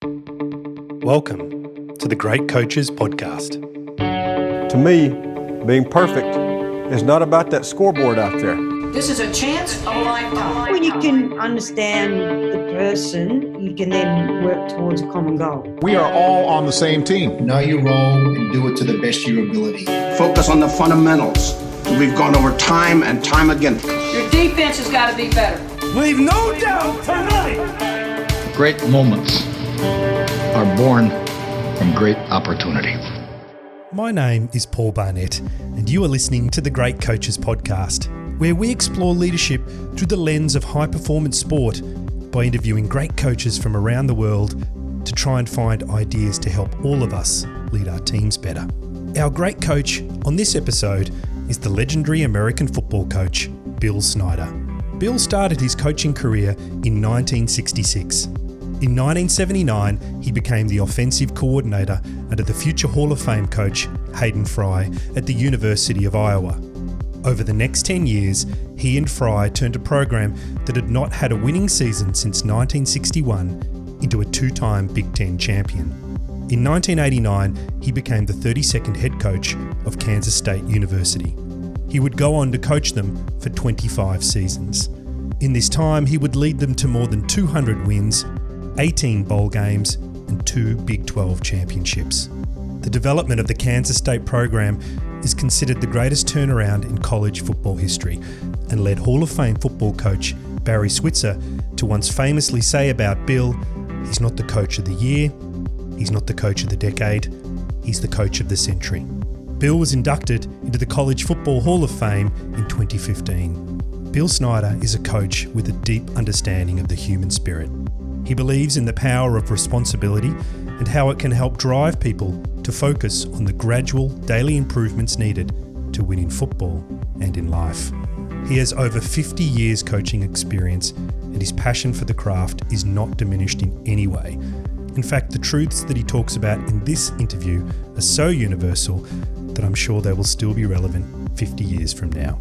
Welcome to the Great Coaches Podcast. To me, being perfect is not about that scoreboard out there. This is a chance of a lifetime. When you can understand the person, you can then work towards a common goal. We are all on the same team. Know your role and do it to the best of your ability. Focus on the fundamentals. We've gone over time and time again. Your defense has got to be better. Leave no doubt tonight. Great moments are born from great opportunity. My name is Paul Barnett, and you are listening to the Great Coaches Podcast, where we explore leadership through the lens of high-performance sport by interviewing great coaches from around the world to try and find ideas to help all of us lead our teams better. Our great coach on this episode is the legendary American football coach, Bill Snyder. Bill started his coaching career in 1966. In 1979, he became the offensive coordinator under the future Hall of Fame coach, Hayden Fry, at the University of Iowa. Over the next 10 years, he and Fry turned a program that had not had a winning season since 1961 into a two-time Big Ten champion. In 1989, he became the 32nd head coach of Kansas State University. He would go on to coach them for 25 seasons. In this time, he would lead them to more than 200 wins, 18 bowl games, and 2 Big 12 championships. The development of the Kansas State program is considered the greatest turnaround in college football history and led Hall of Fame football coach Barry Switzer to once famously say about Bill, "He's not the coach of the year, he's not the coach of the decade, he's the coach of the century." Bill was inducted into the College Football Hall of Fame in 2015. Bill Snyder is a coach with a deep understanding of the human spirit. He believes in the power of responsibility and how it can help drive people to focus on the gradual daily improvements needed to win in football and in life. He has over 50 years coaching experience, and his passion for the craft is not diminished in any way. In fact, the truths that he talks about in this interview are so universal that I'm sure they will still be relevant 50 years from now.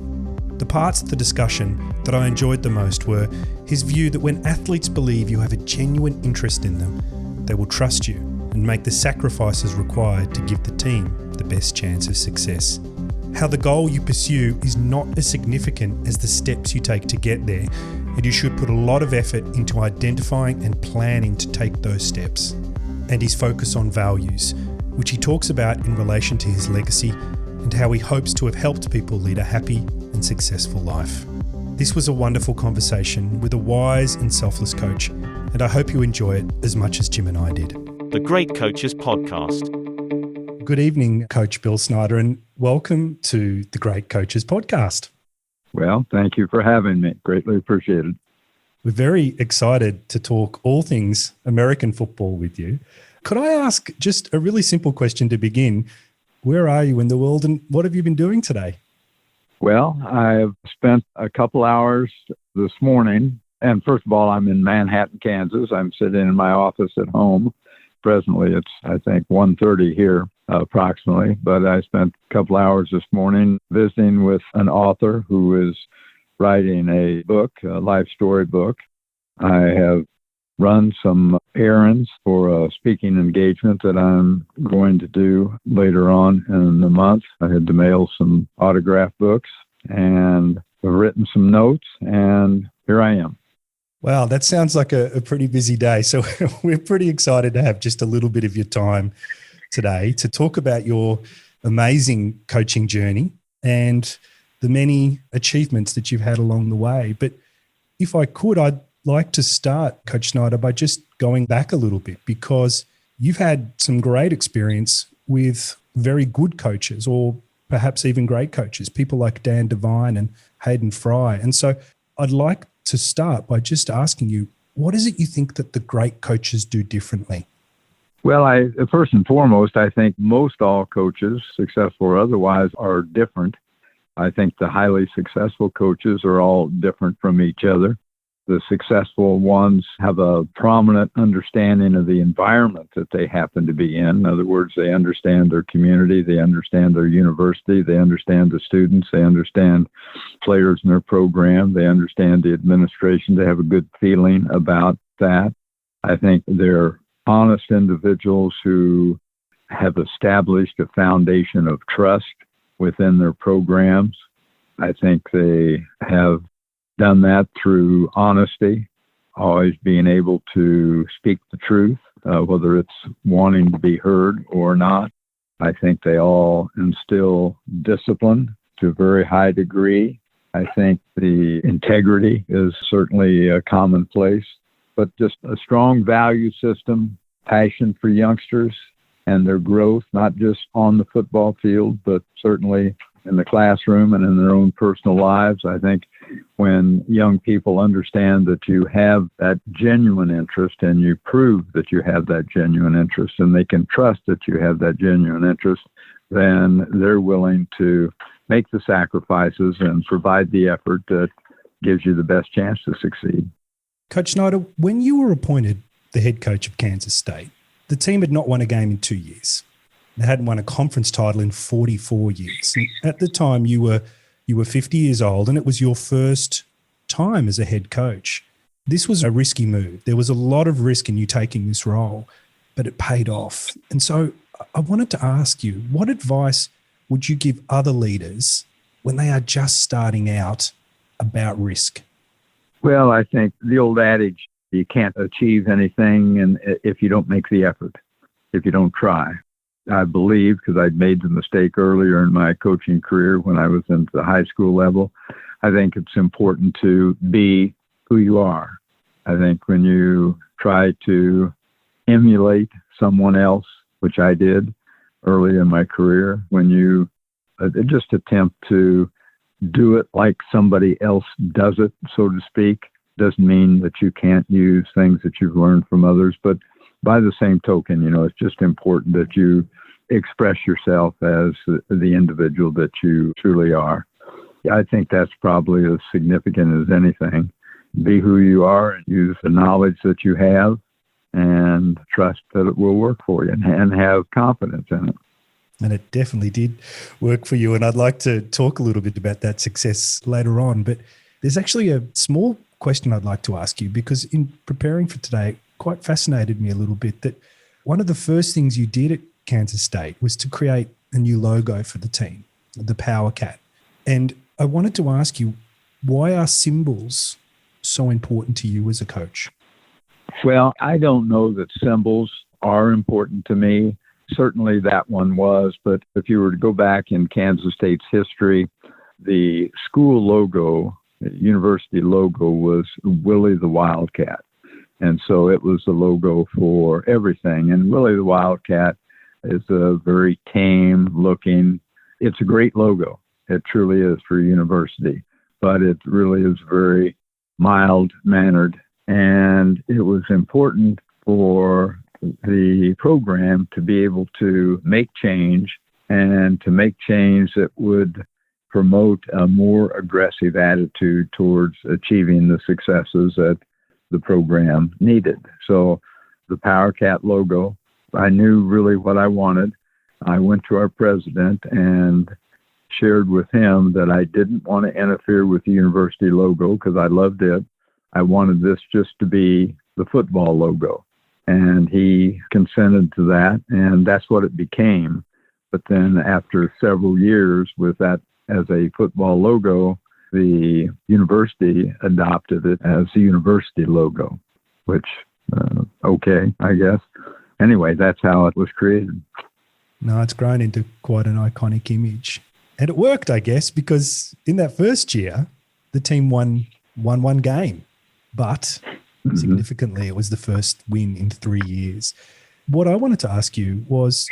The parts of the discussion that I enjoyed the most were his view that when athletes believe you have a genuine interest in them, they will trust you and make the sacrifices required to give the team the best chance of success. How the goal you pursue is not as significant as the steps you take to get there, and you should put a lot of effort into identifying and planning to take those steps. And his focus on values, which he talks about in relation to his legacy and how he hopes to have helped people lead a happy and successful life. This was a wonderful conversation with a wise and selfless coach, and I hope you enjoy it as much as Jim and I did. The Great Coaches Podcast. Good evening, Coach Bill Snyder, and welcome to the Great Coaches Podcast. Well, thank you for having me. Greatly appreciated. We're very excited to talk all things American football with you. Could I ask just a really simple question to begin? Where are you in the world, and what have you been doing today? Well, I've spent a couple hours this morning, and first of all, I'm in Manhattan, Kansas. I'm sitting in my office at home. Presently, it's, I think, 1:30 here, approximately, but I spent a couple hours this morning visiting with an author who is writing a book, a life story book. I have run some errands for a speaking engagement that I'm going to do later on in the month. I had to mail some autograph books and I've written some notes, and here I am. Wow, that sounds like a pretty busy day. So we're pretty excited to have just a little bit of your time today to talk about your amazing coaching journey and the many achievements that you've had along the way. But if I could, I'd like to start, Coach Snyder, by just going back a little bit, because you've had some great experience with very good coaches, or perhaps even great coaches, people like Dan Devine and Hayden Fry. And so I'd like to start by just asking you, what is it you think that the great coaches do differently? Well, first and foremost, I think most all coaches, successful or otherwise, are different. I think the highly successful coaches are all different from each other. The successful ones have a prominent understanding of the environment that they happen to be in. In other words, they understand their community, they understand their university, they understand the students, they understand players in their program, they understand the administration, they have a good feeling about that. I think they're honest individuals who have established a foundation of trust within their programs. I think they have done that through honesty, always being able to speak the truth, whether it's wanting to be heard or not. I think they all instill discipline to a very high degree. I think the integrity is certainly commonplace, but just a strong value system, passion for youngsters and their growth, not just on the football field, but certainly in the classroom and in their own personal lives. I think when young people understand that you have that genuine interest and you prove that you have that genuine interest and they can trust that you have that genuine interest, then they're willing to make the sacrifices and provide the effort that gives you the best chance to succeed. Coach Snyder, when you were appointed the head coach of Kansas State, the team had not won a game in 2 years. They hadn't won a conference title in 44 years. And at the time, you were 50 years old, and it was your first time as a head coach. This was a risky move. There was a lot of risk in you taking this role, but it paid off. And so I wanted to ask you, what advice would you give other leaders when they are just starting out about risk? Well, I think the old adage, you can't achieve anything if you don't make the effort, if you don't try. I believe, because I'd made the mistake earlier in my coaching career when I was into the high school level, I think it's important to be who you are. I think when you try to emulate someone else, which I did early in my career, when you just attempt to do it like somebody else does it, so to speak, doesn't mean that you can't use things that you've learned from others. But by the same token, it's just important that you express yourself as the individual that you truly are. I think that's probably as significant as anything. Be who you are and use the knowledge that you have and trust that it will work for you and have confidence in it. And it definitely did work for you. And I'd like to talk a little bit about that success later on. But there's actually a small question I'd like to ask you, because in preparing for today, it quite fascinated me a little bit that one of the first things you did at Kansas State was to create a new logo for the team, the Powercat. And I wanted to ask you, why are symbols so important to you as a coach? Well, I don't know that symbols are important to me. Certainly that one was, but if you were to go back in Kansas State's history, the school logo, the university logo, was Willie the Wildcat. And so it was the logo for everything. And Willie the Wildcat is a very tame looking, it's a great logo. It truly is for a university, but it really is very mild mannered. And it was important for the program to be able to make change and to make change that would promote a more aggressive attitude towards achieving the successes that the program needed. So the Powercat logo, I knew really what I wanted. I went to our president and shared with him that I didn't want to interfere with the university logo because I loved it. I wanted this just to be the football logo. And he consented to that, and that's what it became. But then after several years with that as a football logo, the university adopted it as the university logo, which, okay, I guess. Anyway, that's how it was created. No, it's grown into quite an iconic image. And it worked, I guess, because in that first year, the team won one game. But significantly, it was the first win in 3 years. What I wanted to ask you was,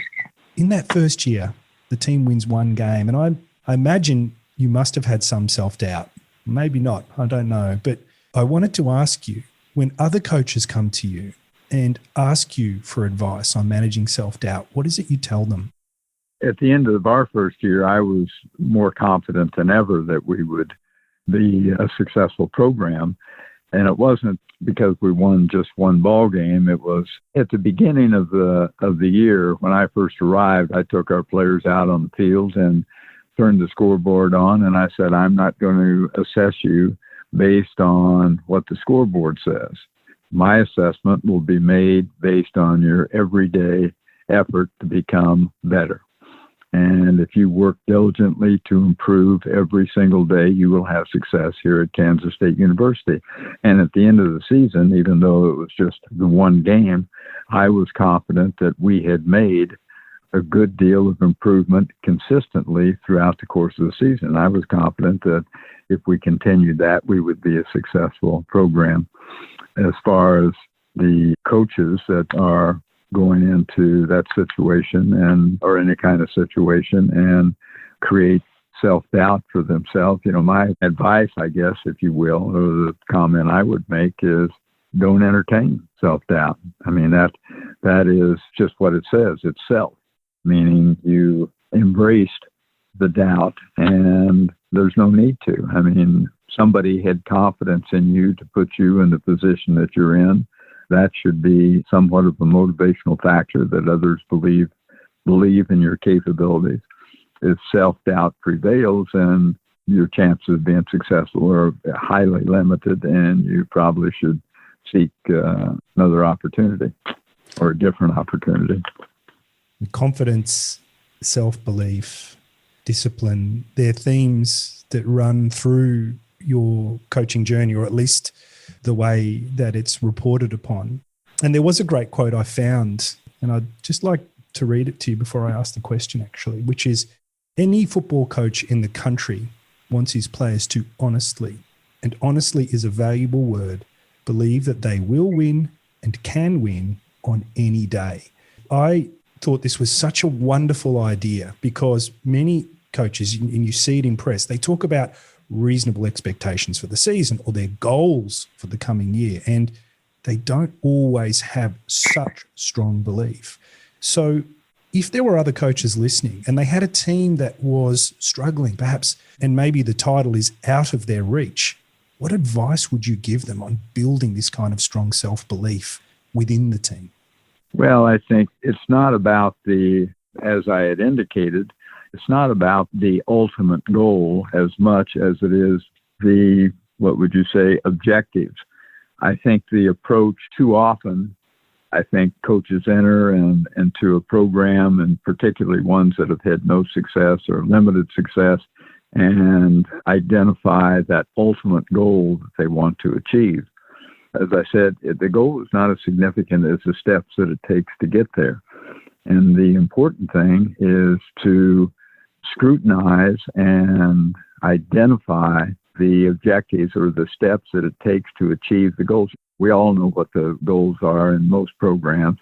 in that first year, the team wins one game. And I imagine you must have had some self-doubt. Maybe not, I don't know. But I wanted to ask you, when other coaches come to you and ask you for advice on managing self-doubt, what is it you tell them? At the end of our first year, I was more confident than ever that we would be a successful program. And it wasn't because we won just one ball game. It was at the beginning of the year when I first arrived. I took our players out on the field and turned the scoreboard on, and I said, I'm not going to assess you based on what the scoreboard says. My assessment will be made based on your everyday effort to become better. And if you work diligently to improve every single day, you will have success here at Kansas State University. And at the end of the season, even though it was just the one game, I was confident that we had made a good deal of improvement consistently throughout the course of the season. I was confident that if we continued that, we would be a successful program. As far as the coaches that are going into that situation or any kind of situation and create self-doubt for themselves, my advice, I guess, if you will, or the comment I would make is don't entertain self-doubt. I mean, that is just what it says. It's self, meaning you embraced the doubt and there's no need to. I mean, somebody had confidence in you to put you in the position that you're in. That should be somewhat of a motivational factor that others believe in your capabilities. If self-doubt prevails, then your chances of being successful are highly limited, and you probably should seek another opportunity or a different opportunity. Confidence, self-belief, discipline, they're themes that run through your coaching journey, or at least the way that it's reported upon. And there was a great quote I found, and I'd just like to read it to you before I ask the question, actually, which is, any football coach in the country wants his players to honestly, and honestly is a valuable word, believe that they will win and can win on any day. I thought this was such a wonderful idea because many coaches, and you see it in press, they talk about reasonable expectations for the season or their goals for the coming year, and they don't always have such strong belief. So if there were other coaches listening and they had a team that was struggling perhaps, and maybe the title is out of their reach, what advice would you give them on building this kind of strong self-belief within the team? Well, I think it's not about as I had indicated, it's not about the ultimate goal as much as it is what would you say, objectives. I think the approach too often, I think coaches enter into a program, and particularly ones that have had no success or limited success, and identify that ultimate goal that they want to achieve. As I said, the goal is not as significant as the steps that it takes to get there. And the important thing is to scrutinize and identify the objectives or the steps that it takes to achieve the goals. We all know what the goals are in most programs,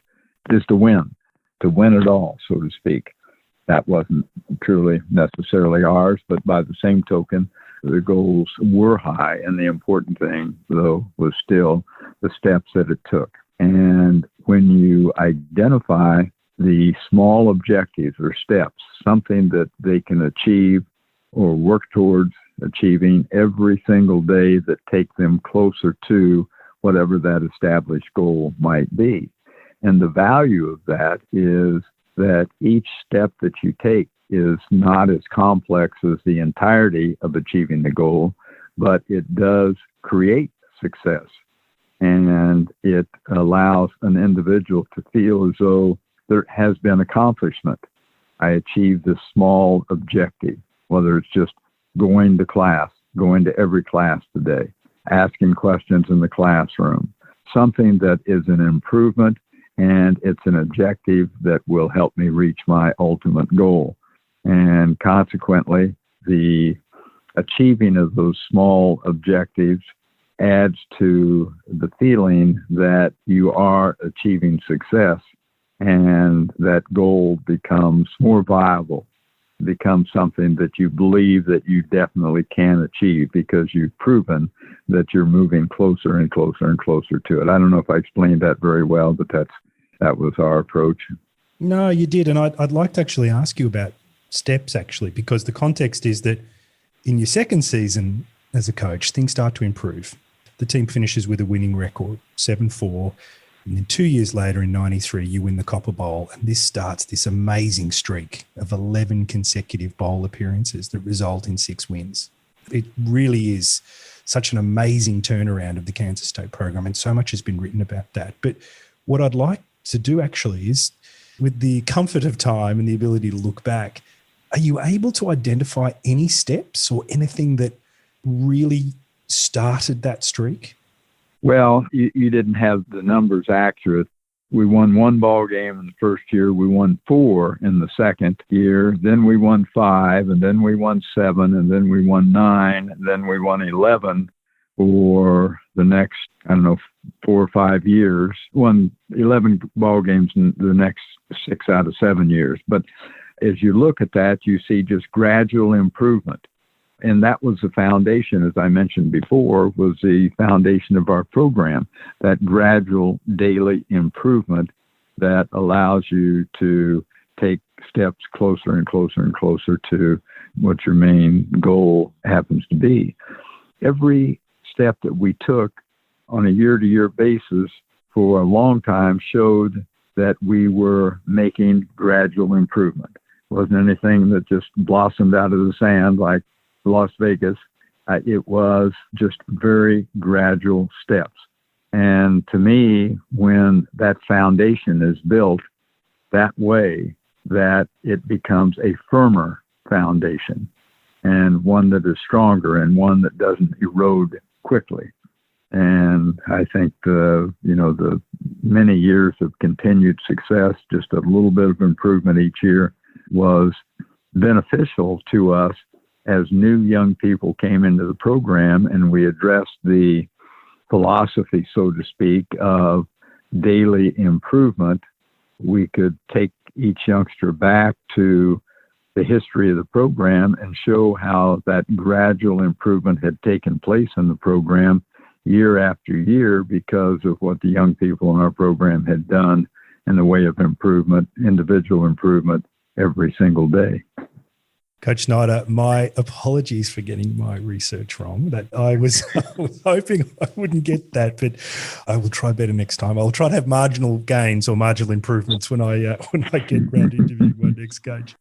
is to win it all, so to speak. That wasn't truly necessarily ours, but by the same token, the goals were high. And the important thing, though, was still the steps that it took. And when you identify the small objectives or steps, something that they can achieve or work towards achieving every single day that take them closer to whatever that established goal might be. And the value of that is that each step that you take is not as complex as the entirety of achieving the goal, but it does create success. And it allows an individual to feel as though there has been accomplishment. I achieved this small objective, whether it's just going to class, going to every class today, asking questions in the classroom, something that is an improvement, and it's an objective that will help me reach my ultimate goal. And consequently, the achieving of those small objectives adds to the feeling that you are achieving success, and that goal becomes more viable, becomes something that you believe that you definitely can achieve because you've proven that you're moving closer and closer and closer to it. I don't know if I explained that very well, but that was our approach. No, you did. And I'd like to actually ask you about steps, actually, because the context is that in your second season as a coach, things start to improve. The team finishes with a winning record, 7-4. And then 2 years later in 93, you win the Copper Bowl. And this starts this amazing streak of 11 consecutive bowl appearances that result in 6 wins. It really is such an amazing turnaround of the Kansas State program, and so much has been written about that. But what I'd like to do actually is, with the comfort of time and the ability to look back, are you able to identify any steps or anything that really started that streak? Well, you didn't have the numbers accurate. We won 1 ball game in the first year. We won 4 in the second year. Then we won 5, and then we won 7, and then we won 9, and then we won 11 for the next, 4 or 5 years. Won 11 ball games in the next 6 out of 7 years. But as you look at that, you see just gradual improvement. And that was the foundation, as I mentioned before, was the foundation of our program, that gradual daily improvement that allows you to take steps closer and closer and closer to what your main goal happens to be. Every step that we took on a year-to-year basis for a long time showed that we were making gradual improvement. It wasn't anything that just blossomed out of the sand like Las Vegas. It was just very gradual steps. And to me, when that foundation is built that way, that it becomes a firmer foundation and one that is stronger and one that doesn't erode quickly. And I think the many years of continued success, just a little bit of improvement each year, was beneficial to us as new young people came into the program, and we addressed the philosophy, so to speak, of daily improvement. We could take each youngster back to the history of the program and show how that gradual improvement had taken place in the program year after year because of what the young people in our program had done in the way of improvement, individual improvement, every single day. Coach Snyder, my apologies for getting my research wrong. That I was hoping I wouldn't get that, but I will try better next time. I'll try to have marginal gains or marginal improvements when I get around to interviewing my next coach.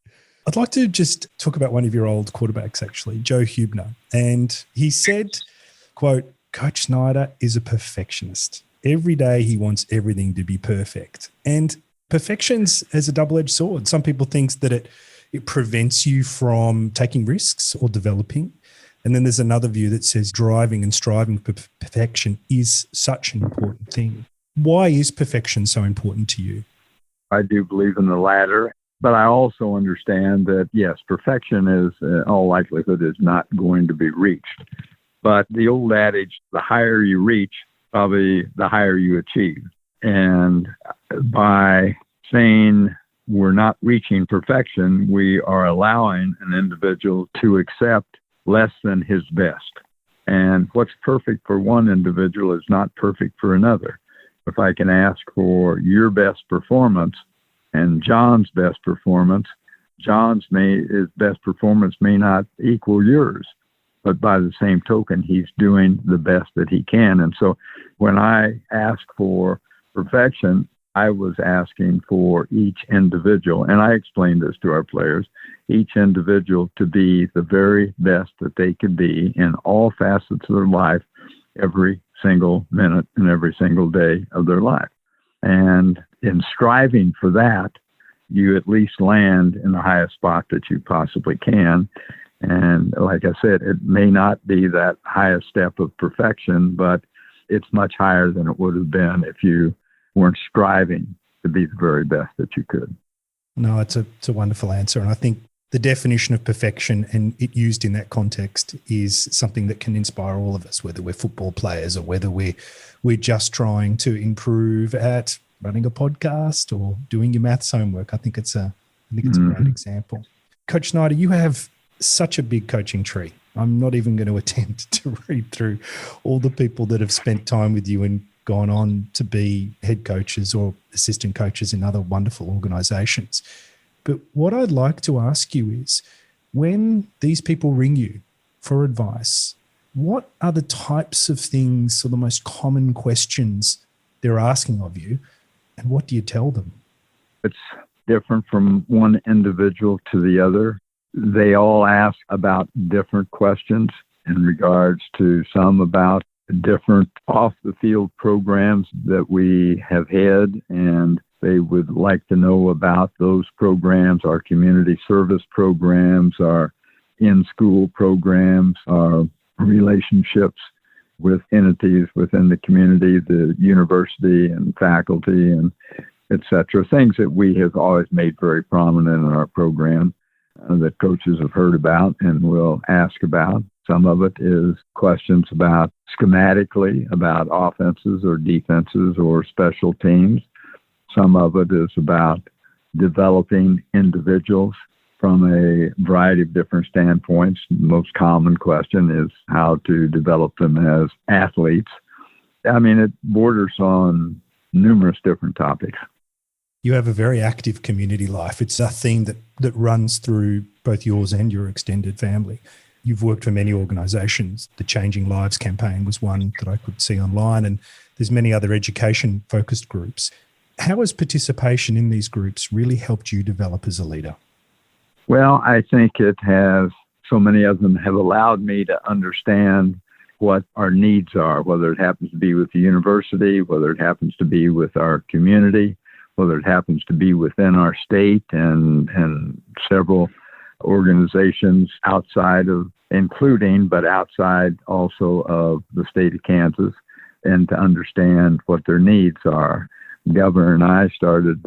I'd like to just talk about one of your old quarterbacks, actually, Joe Huebner. And he said, quote, "Coach Snyder is a perfectionist. Every day he wants everything to be perfect." And perfection's as a double-edged sword. Some people think that it prevents you from taking risks or developing. And then there's another view that says driving and striving for perfection is such an important thing. Why is perfection so important to you? I do believe in the latter, but I also understand that, yes, perfection is, in all likelihood, is not going to be reached. But the old adage, the higher you reach, probably the higher you achieve. And by saying we're not reaching perfection, we are allowing an individual to accept less than his best. And what's perfect for one individual is not perfect for another. If I can ask for your best performance and John's best performance, his best performance may not equal yours, but by the same token, he's doing the best that he can. And so when I ask for perfection, I was asking for each individual, and I explained this to our players, each individual to be the very best that they could be in all facets of their life every single minute and every single day of their life. And in striving for that, you at least land in the highest spot that you possibly can. And like I said, it may not be that highest step of perfection, but it's much higher than it would have been if you weren't striving to be the very best that you could. No, it's a wonderful answer. And I think the definition of perfection and it used in that context is something that can inspire all of us, whether we're football players or whether we're just trying to improve at running a podcast or doing your maths homework. I think it's a great example. Coach Snyder, you have such a big coaching tree. I'm not even going to attempt to read through all the people that have spent time with you and gone on to be head coaches or assistant coaches in other wonderful organizations. But what I'd like to ask you is, when these people ring you for advice, what are the types of things or the most common questions they're asking of you, and what do you tell them? It's different from one individual to the other. They all ask about different questions. in regards to some about different off-the-field programs that we have had, and they would like to know about those programs, our community service programs, our in-school programs, our relationships with entities within the community, the university and faculty, and et cetera. Things that we have always made very prominent in our program that coaches have heard about and will ask about. Some of it is questions about schematically, about offenses or defenses or special teams. Some of it is about developing individuals from a variety of different standpoints. The most common question is how to develop them as athletes. I mean, it borders on numerous different topics. You have a very active community life. It's a theme that runs through both yours and your extended family. You've worked for many organisations. The Changing Lives campaign was one that I could see online, and there's many other education-focused groups. How has participation in these groups really helped you develop as a leader? Well, I think it has. So many of them have allowed me to understand what our needs are, whether it happens to be with the university, whether it happens to be with our community, whether it happens to be within our state and several organizations outside of, including, but outside also of the state of Kansas, and to understand what their needs are. The governor and I started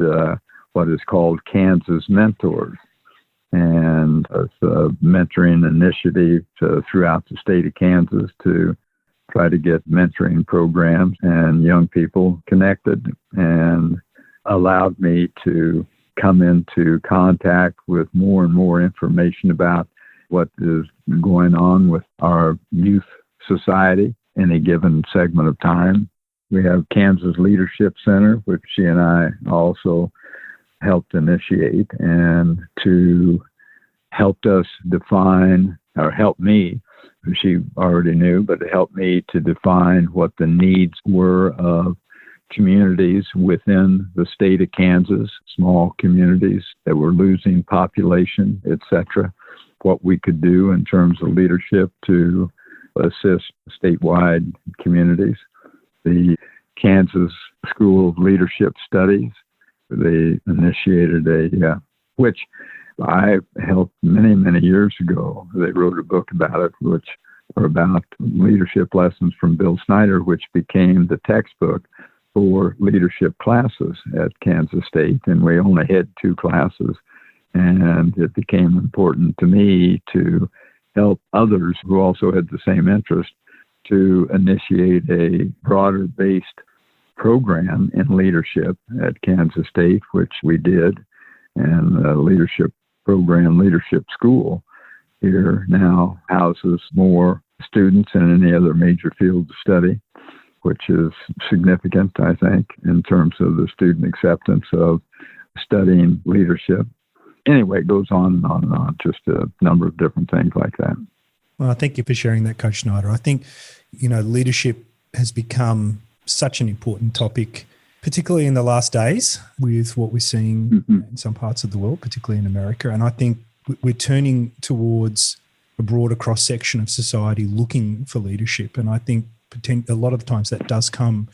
what is called Kansas Mentors, and it's a mentoring initiative throughout the state of Kansas to try to get mentoring programs and young people connected, and allowed me to come into contact with more and more information about what is going on with our youth society in a given segment of time. We have Kansas Leadership Center, which she and I also helped initiate, and to helped us define, or helped me, she already knew, but it helped me to define what the needs were of communities within the state of Kansas, small communities that were losing population, etc., what we could do in terms of leadership to assist statewide communities. The Kansas School of Leadership Studies, they initiated which I helped many, many years ago. They wrote a book about it, which were about leadership lessons from Bill Snyder, which became the textbook for leadership classes at Kansas State. And we only had 2 classes. And it became important to me to help others who also had the same interest to initiate a broader-based program in leadership at Kansas State, which we did, and the leadership program, Leadership School, here now houses more students than any other major field of study, which is significant, I think, in terms of the student acceptance of studying leadership. Anyway, it goes on and on and on, just a number of different things like that. Well, thank you for sharing that, Coach Snyder. I think, leadership has become such an important topic, particularly in the last days with what we're seeing in some parts of the world, particularly in America. And I think we're turning towards a broader cross-section of society looking for leadership. And I think a lot of the times that does come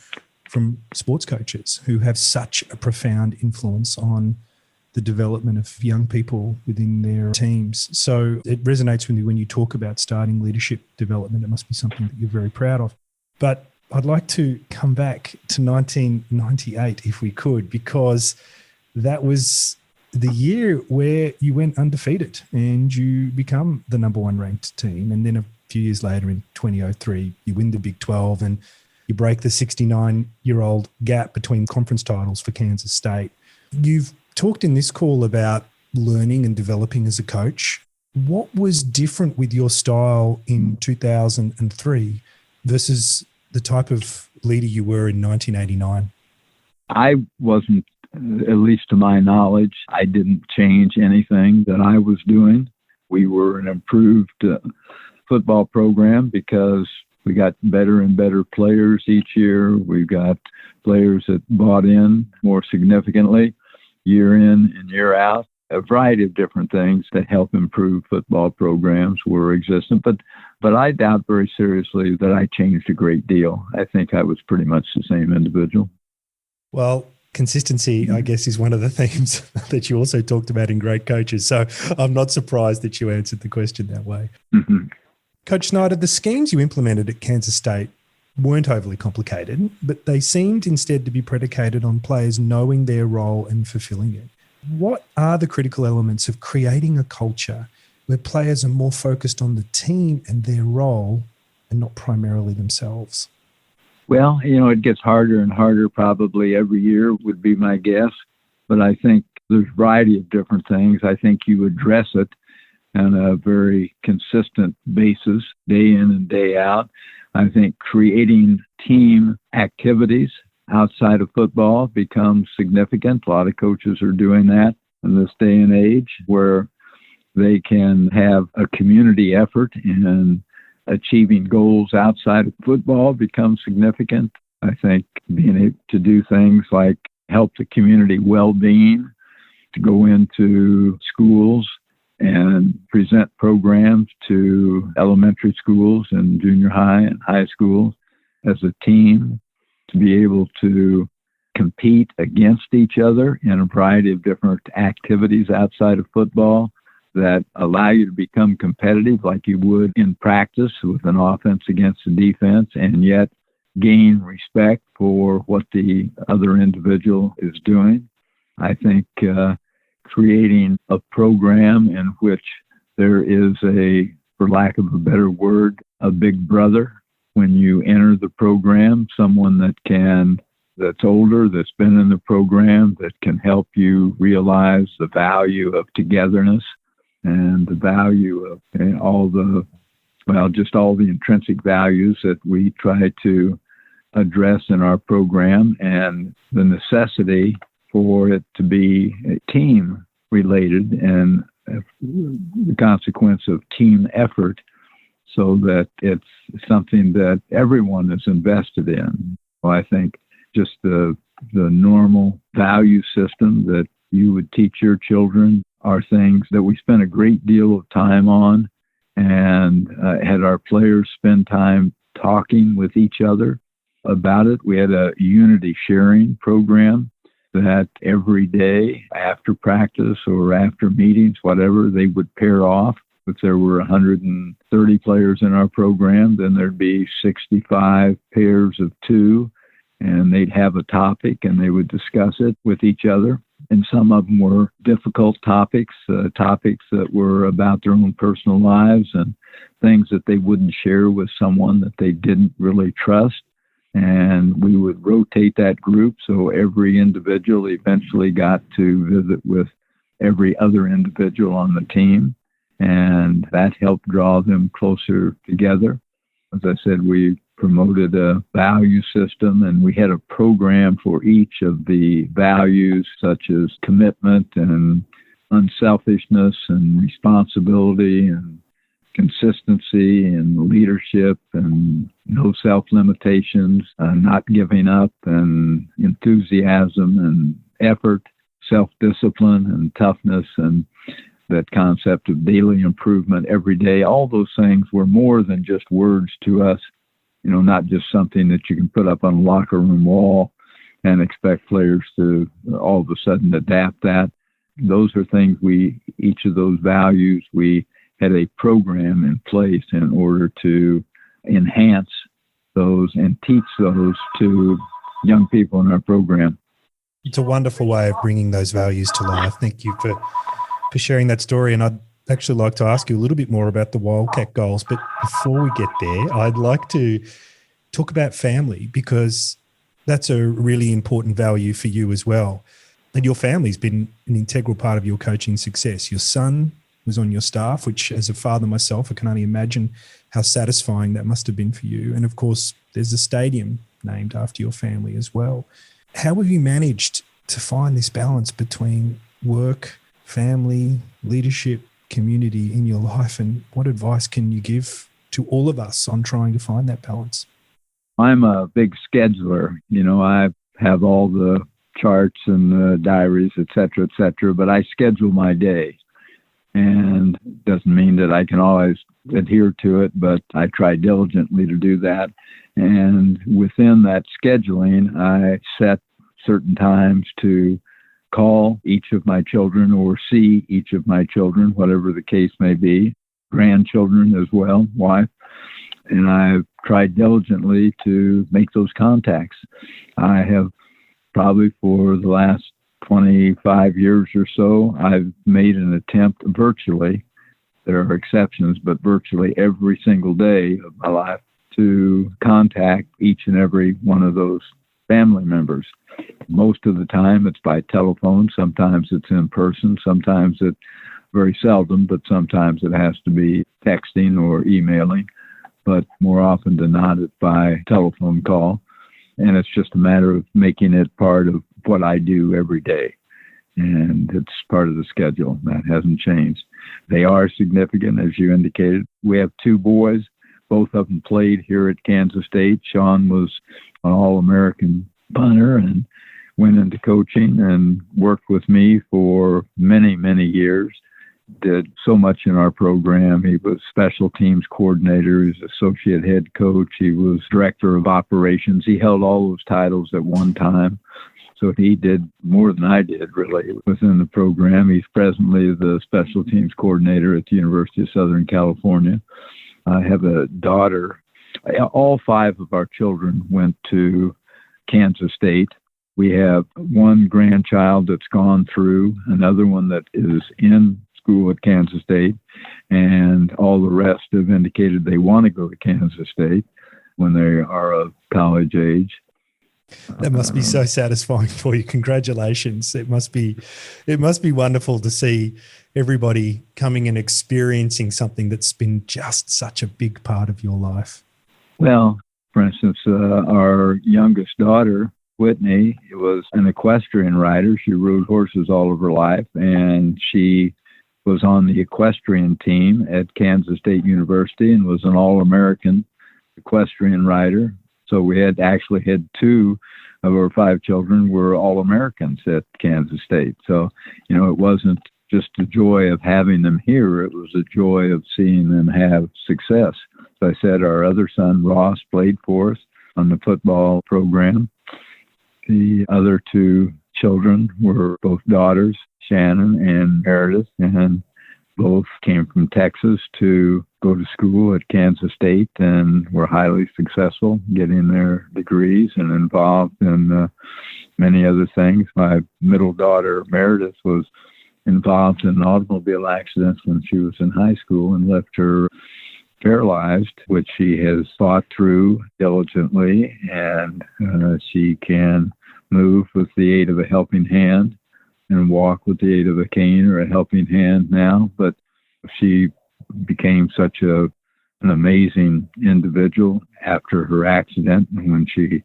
from sports coaches who have such a profound influence on the development of young people within their teams. So it resonates with me when you talk about starting leadership development. It must be something that you're very proud of. But I'd like to come back to 1998, if we could, because that was the year where you went undefeated and you become the number 1 ranked team. And then a few years later in 2003, you win the Big 12 and you break the 69-year-old gap between conference titles for Kansas State. You've talked in this call about learning and developing as a coach. What was different with your style in 2003 versus the type of leader you were in 1989? I wasn't, at least to my knowledge, I didn't change anything that I was doing. We were an improved football program because we got better and better players each year. We got players that bought in more significantly year in and year out. a variety of different things that help improve football programs were existent. But I doubt very seriously that I changed a great deal. I think I was pretty much the same individual. Well, consistency, I guess, is one of the themes that you also talked about in Great Coaches. So I'm not surprised that you answered the question that way. Mm-hmm. Coach Snyder, the schemes you implemented at Kansas State weren't overly complicated, but they seemed instead to be predicated on players knowing their role and fulfilling it. What are the critical elements of creating a culture where players are more focused on the team and their role and not primarily themselves? Well, it gets harder and harder probably every year would be my guess. But I think there's a variety of different things. I think you address it on a very consistent basis, day in and day out. I think creating team activities outside of football becomes significant. A lot of coaches are doing that in this day and age where they can have a community effort in achieving goals outside of football becomes significant. I think being able to do things like help the community well-being, to go into schools and present programs to elementary schools and junior high and high schools as a team, to be able to compete against each other in a variety of different activities outside of football that allow you to become competitive like you would in practice with an offense against a defense, and yet gain respect for what the other individual is doing. I think creating a program in which there is for lack of a better word, a big brother when you enter the program, someone that's older, that's been in the program, that can help you realize the value of togetherness and the value of all the intrinsic values that we try to address in our program, and the necessity for it to be team related and the consequence of team effort, so that it's something that everyone is invested in. Well, I think just the normal value system that you would teach your children are things that we spent a great deal of time on, and had our players spend time talking with each other about it. We had a unity sharing program that every day after practice or after meetings, whatever, they would pair off. If there were 130 players in our program, then there'd be 65 pairs of two, and they'd have a topic and they would discuss it with each other. And some of them were difficult topics that were about their own personal lives and things that they wouldn't share with someone that they didn't really trust. And we would rotate that group so every individual eventually got to visit with every other individual on the team. And that helped draw them closer together. As I said, we promoted a value system, and we had a program for each of the values, such as commitment and unselfishness and responsibility and consistency and leadership and no self-limitations, not giving up, and enthusiasm and effort, self-discipline and toughness, and that concept of daily improvement every day. All those things were more than just words to us, not just something that you can put up on a locker room wall and expect players to all of a sudden adapt that. Those are things each of those values, we had a program in place in order to enhance those and teach those to young people in our program. It's a wonderful way of bringing those values to life. Thank you for sharing that story. And I'd actually like to ask you a little bit more about the Wildcat goals. But before we get there, I'd like to talk about family, because that's a really important value for you as well. And your family's been an integral part of your coaching success. Your son was on your staff, which as a father myself, I can only imagine how satisfying that must have been for you. And of course, there's a stadium named after your family as well. How have you managed to find this balance between work, family, leadership, community in your life? And what advice can you give to all of us on trying to find that balance? I'm a big scheduler. I have all the charts and diaries, et cetera, but I schedule my day. And it doesn't mean that I can always adhere to it, but I try diligently to do that. And within that scheduling, I set certain times to call each of my children or see each of my children, whatever the case may be, grandchildren as well, wife. And I've tried diligently to make those contacts. I have probably for the last 25 years or so, I've made an attempt virtually, there are exceptions, but virtually every single day of my life to contact each and every one of those family members. Most of the time it's by telephone, sometimes it's in person, sometimes it's very seldom, but sometimes it has to be texting or emailing. But more often than not, it's by telephone call. And it's just a matter of making it part of what I do every day. And it's part of the schedule. That hasn't changed. They are significant, as you indicated. We have two boys. Both of them played here at Kansas State. Sean was an All-American punter and went into coaching and worked with me for many, many years. Did so much in our program. He was special teams coordinator. He was associate head coach. He was director of operations. He held all those titles at one time. So he did more than I did, really, within the program. He's presently the special teams coordinator at the University of Southern California. I have a daughter. All five of our children went to Kansas State. We have one grandchild that's gone through, another one that is in school at Kansas State, and all the rest have indicated they want to go to Kansas State when they are of college age. That must be so satisfying for you. Congratulations. It must be wonderful to see everybody coming and experiencing something that's been just such a big part of your life. Well, for instance, our youngest daughter, Whitney, was an equestrian rider. She rode horses all of her life, and she was on the equestrian team at Kansas State University and was an All-American equestrian rider. So we had two of our five children were All-Americans at Kansas State. So, it wasn't just the joy of having them here. It was a joy of seeing them have success. So I said our other son, Ross, played for us on the football program. The other two children were both daughters, Shannon and Meredith, and both came from Texas to go to school at Kansas State and were highly successful getting their degrees and involved in many other things. My middle daughter, Meredith, was involved in an automobile accident when she was in high school and left her paralyzed, which she has fought through diligently, and she can move with the aid of a helping hand and walk with the aid of a cane or a helping hand now. But she became such an amazing individual after her accident. And when she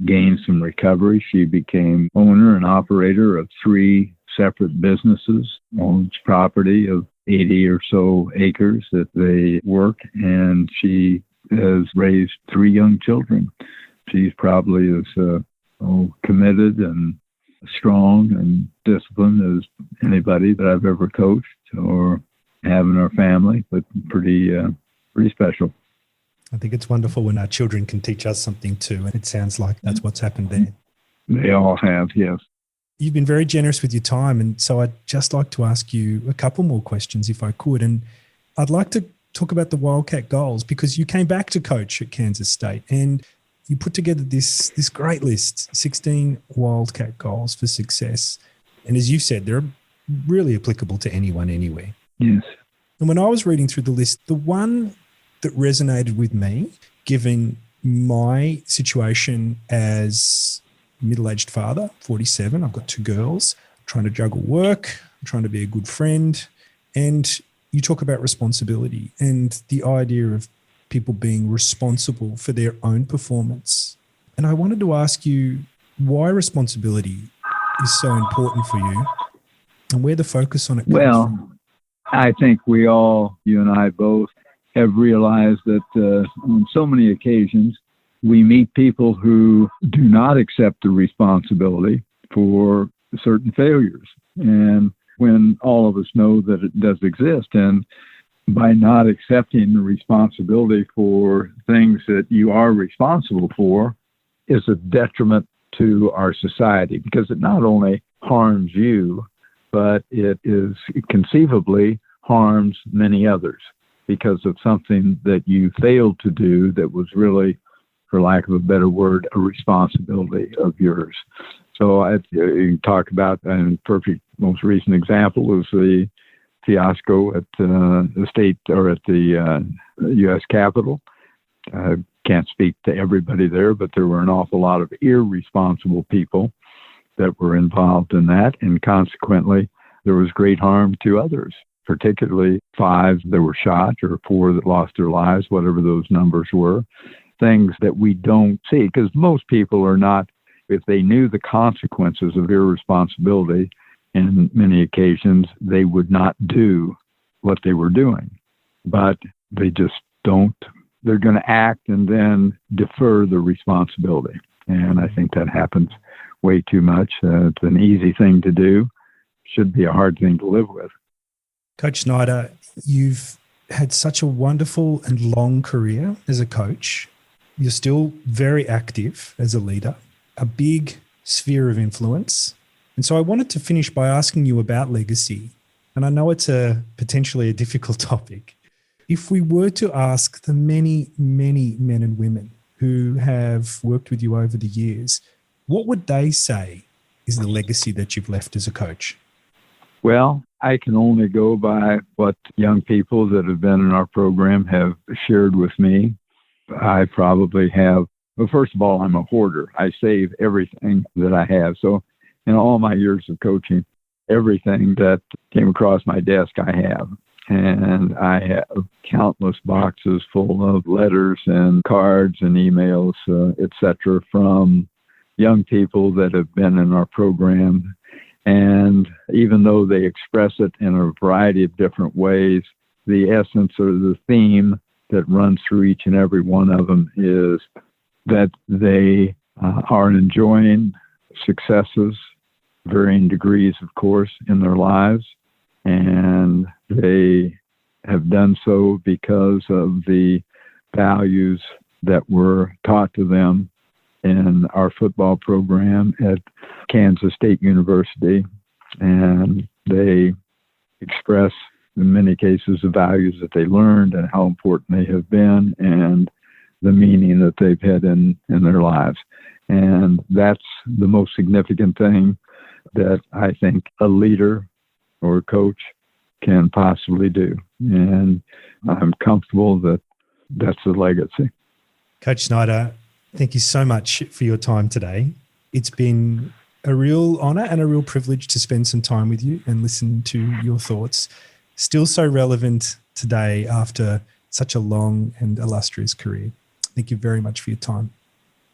gained some recovery, she became owner and operator of 3 separate businesses, owns property of 80 or so acres that they work, and she has raised 3 young children. She's probably as committed and strong and disciplined as anybody that I've ever coached or have in our family, but pretty special. I think it's wonderful when our children can teach us something too, and it sounds like that's what's happened there. They all have, yes. You've been very generous with your time, and so I'd just like to ask you a couple more questions if I could. And I'd like to talk about the Wildcat goals, because you came back to coach at Kansas State and you put together this great list, 16 Wildcat goals for success. And as you said, they're really applicable to anyone, anywhere. Yes. And when I was reading through the list, the one that resonated with me, given my situation as middle-aged father, 47, I've got 2 girls, trying to juggle work, trying to be a good friend. And you talk about responsibility and the idea of people being responsible for their own performance. And I wanted to ask you why responsibility is so important for you and where the focus on it comes from. I think we all, you and I both, have realized that on so many occasions we meet people who do not accept the responsibility for certain failures. And when all of us know that it does exist, and by not accepting the responsibility for things that you are responsible for is a detriment to our society, because it not only harms you, but it conceivably harms many others because of something that you failed to do that was really, for lack of a better word, a responsibility of yours. So you talk about, and perfect most recent example was the fiasco at the state or at the U.S. Capitol. Can't speak to everybody there, but there were an awful lot of irresponsible people that were involved in that, and consequently, there was great harm to others, particularly 5 that were shot or 4 that lost their lives, whatever those numbers were. Things that we don't see, because most people are not, if they knew the consequences of irresponsibility, in many occasions, they would not do what they were doing. But they just don't. They're going to act and then defer the responsibility. And I think that happens way too much. It's an easy thing to do. Should be a hard thing to live with. Coach Snyder, you've had such a wonderful and long career as a coach. You're still very active as a leader, a big sphere of influence. And so I wanted to finish by asking you about legacy. And I know it's potentially a difficult topic. If we were to ask the many, many men and women who have worked with you over the years, what would they say is the legacy that you've left as a coach? Well, I can only go by what young people that have been in our program have shared with me. I probably have, well, first of all, I'm a hoarder. I save everything that I have. So in all my years of coaching, everything that came across my desk, I have. And I have countless boxes full of letters and cards and emails, et cetera, from young people that have been in our program. And even though they express it in a variety of different ways, the essence or the theme that runs through each and every one of them is that they are enjoying successes, varying degrees, of course, in their lives. And they have done so because of the values that were taught to them in our football program at Kansas State University. And they express, in many cases, the values that they learned and how important they have been and the meaning that they've had in their lives. And that's the most significant thing that I think a leader or a coach can possibly do. And I'm comfortable that that's the legacy. Coach Snyder, thank you so much for your time today. It's been a real honor and a real privilege to spend some time with you and listen to your thoughts. Still so relevant today after such a long and illustrious career. Thank you very much for your time.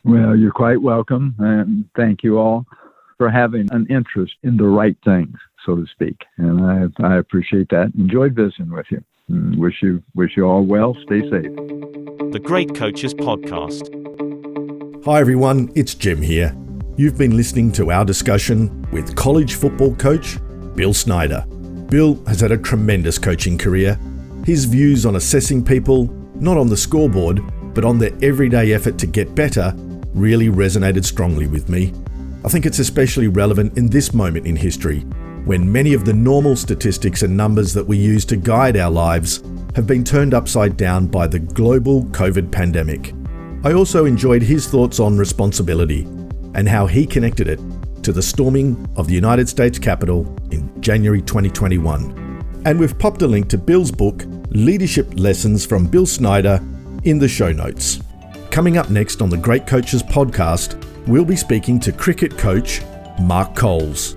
Well, you're quite welcome. And thank you all for having an interest in the right things, so to speak. And I appreciate that. Enjoyed visiting with you. And wish you all well. Stay safe. The Great Coaches Podcast. Hi everyone, it's Jim here. You've been listening to our discussion with college football coach Bill Snyder. Bill has had a tremendous coaching career. His views on assessing people, not on the scoreboard, but on their everyday effort to get better, really resonated strongly with me. I think it's especially relevant in this moment in history, when many of the normal statistics and numbers that we use to guide our lives have been turned upside down by the global COVID pandemic. I also enjoyed his thoughts on responsibility and how he connected it to the storming of the United States Capitol in January 2021. And we've popped a link to Bill's book, Leadership Lessons from Bill Snyder, in the show notes. Coming up next on the Great Coaches Podcast, we'll be speaking to cricket coach Mark Coles.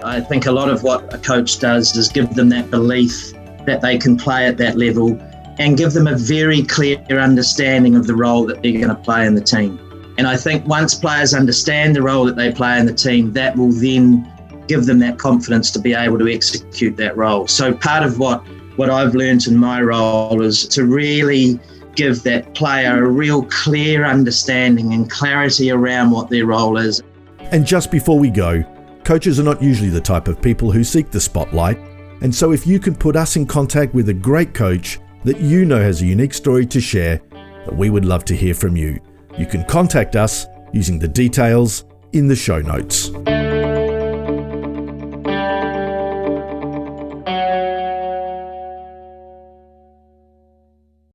I think a lot of what a coach does is give them that belief that they can play at that level and give them a very clear understanding of the role that they're going to play in the team. And I think once players understand the role that they play in the team, that will then give them that confidence to be able to execute that role. So part of what I've learned in my role is to really give that player a real clear understanding and clarity around what their role is. And just before we go, Coaches are not usually the type of people who seek the spotlight, and so if you can put us in contact with a great coach that you know has a unique story to share, we would love to hear from you. You can contact us using the details in the show notes.